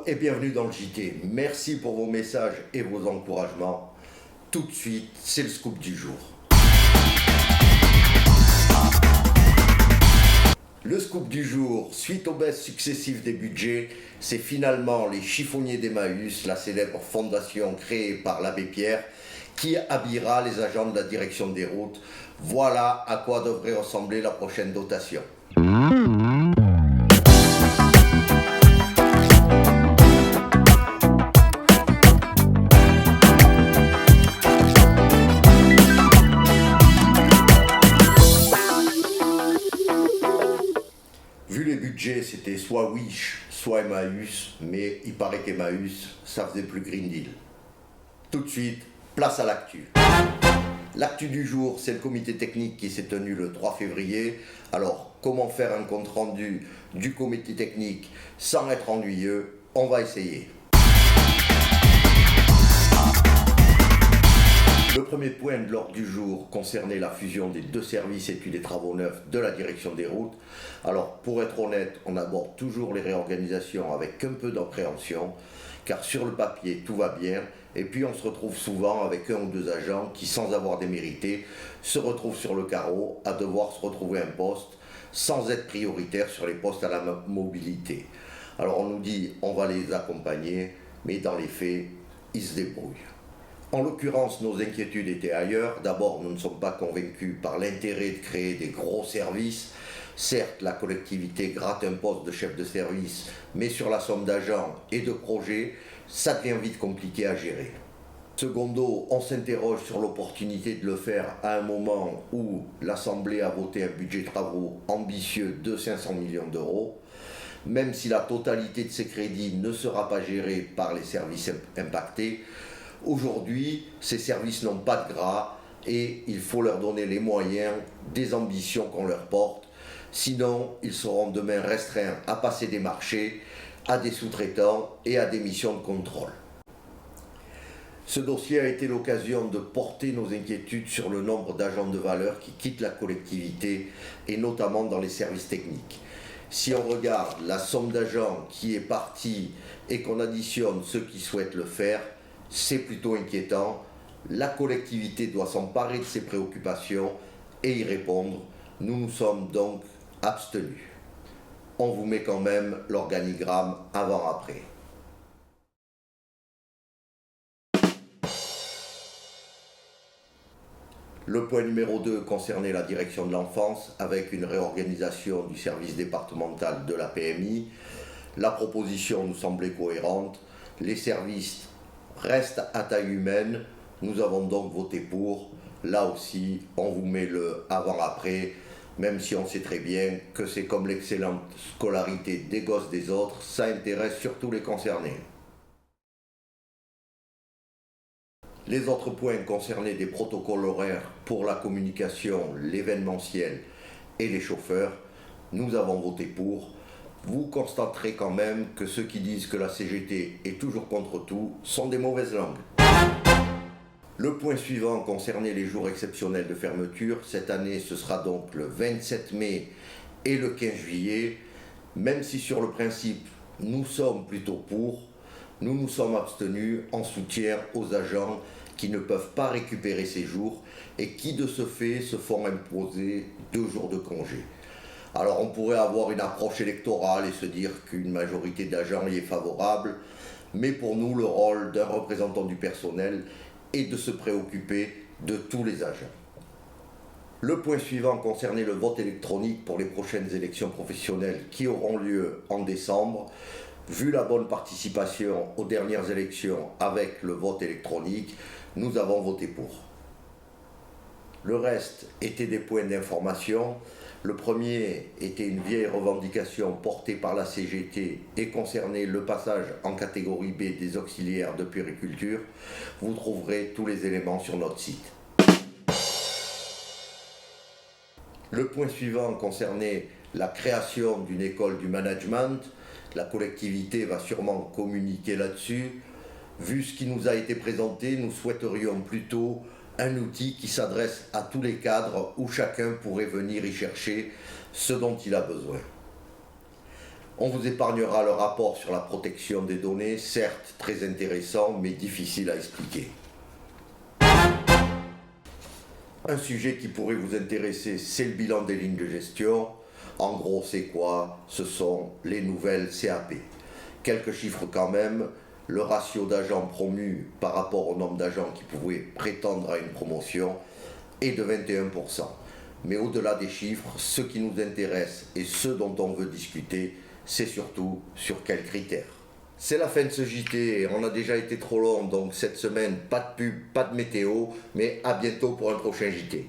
et bienvenue dans le JT. Merci pour vos messages et vos encouragements. Tout de suite, c'est le scoop du jour. Le scoop du jour, suite aux baisses successives des budgets, c'est finalement les chiffonniers d'Emmaüs, la célèbre fondation créée par l'abbé Pierre, qui habillera les agents de la direction des routes. Voilà à quoi devrait ressembler la prochaine dotation. Vu les budgets, c'était soit Wish, soit Emmaüs, mais il paraît qu'Emmaüs, ça faisait plus Green Deal. Tout de suite, place à l'actu. L'actu du jour, c'est le comité technique qui s'est tenu le 3 février. Alors, comment faire un compte rendu du comité technique sans être ennuyeux? On va essayer. Le premier point de l'ordre du jour concernait la fusion des deux services études et travaux neufs de la direction des routes. Alors, pour être honnête, on aborde toujours les réorganisations avec un peu d'appréhension, car sur le papier, tout va bien, et puis on se retrouve souvent avec un ou deux agents qui, sans avoir démérité, se retrouvent sur le carreau à devoir se retrouver un poste sans être prioritaire sur les postes à la mobilité. Alors on nous dit, on va les accompagner, mais dans les faits, ils se débrouillent. En l'occurrence, nos inquiétudes étaient ailleurs. D'abord, nous ne sommes pas convaincus par l'intérêt de créer des gros services. Certes, la collectivité gratte un poste de chef de service, mais sur la somme d'agents et de projets, ça devient vite compliqué à gérer. Secondo, on s'interroge sur l'opportunité de le faire à un moment où l'Assemblée a voté un budget de travaux ambitieux de 500 millions d'euros. Même si la totalité de ces crédits ne sera pas gérée par les services impactés, aujourd'hui, ces services n'ont pas de gras et il faut leur donner les moyens des ambitions qu'on leur porte. Sinon, ils seront demain restreints à passer des marchés, à des sous-traitants et à des missions de contrôle. Ce dossier a été l'occasion de porter nos inquiétudes sur le nombre d'agents de valeur qui quittent la collectivité et notamment dans les services techniques. Si on regarde la somme d'agents qui est partie et qu'on additionne ceux qui souhaitent le faire, c'est plutôt inquiétant. La collectivité doit s'emparer de ses préoccupations et y répondre. Nous nous sommes donc abstenus. On vous met quand même l'organigramme avant-après. Le point numéro 2 concernait la direction de l'enfance avec une réorganisation du service départemental de la PMI. La proposition nous semblait cohérente. Les services restent à taille humaine. Nous avons donc voté pour. Là aussi, on vous met le avant-après, même si on sait très bien que c'est comme l'excellente scolarité des gosses des autres, ça intéresse surtout les concernés. Les autres points concernaient des protocoles horaires pour la communication, l'événementiel et les chauffeurs. Nous avons voté pour. Vous constaterez quand même que ceux qui disent que la CGT est toujours contre tout sont des mauvaises langues. Le point suivant concernait les jours exceptionnels de fermeture. Cette année, ce sera donc le 27 mai et le 15 juillet. Même si sur le principe, nous sommes plutôt pour, nous nous sommes abstenus en soutien aux agents qui ne peuvent pas récupérer ces jours et qui de ce fait se font imposer 2 jours de congé. Alors on pourrait avoir une approche électorale et se dire qu'une majorité d'agents y est favorable, mais pour nous le rôle d'un représentant du personnel est de se préoccuper de tous les agents. Le point suivant concernait le vote électronique pour les prochaines élections professionnelles qui auront lieu en décembre. Vu la bonne participation aux dernières élections avec le vote électronique, nous avons voté pour. Le reste était des points d'information. Le premier était une vieille revendication portée par la CGT et concernait le passage en catégorie B des auxiliaires de puériculture. Vous trouverez tous les éléments sur notre site. Le point suivant concernait la création d'une école du management. La collectivité va sûrement communiquer là-dessus. Vu ce qui nous a été présenté, nous souhaiterions plutôt un outil qui s'adresse à tous les cadres où chacun pourrait venir y chercher ce dont il a besoin. On vous épargnera le rapport sur la protection des données, certes très intéressant, mais difficile à expliquer. Un sujet qui pourrait vous intéresser, c'est le bilan des lignes de gestion. En gros, c'est quoi? Ce sont les nouvelles CAP. Quelques chiffres quand même. Le ratio d'agents promus par rapport au nombre d'agents qui pouvaient prétendre à une promotion est de 21%. Mais au-delà des chiffres, ce qui nous intéresse et ce dont on veut discuter, c'est surtout sur quels critères. C'est la fin de ce JT, on a déjà été trop long, donc cette semaine, pas de pub, pas de météo, mais à bientôt pour un prochain JT.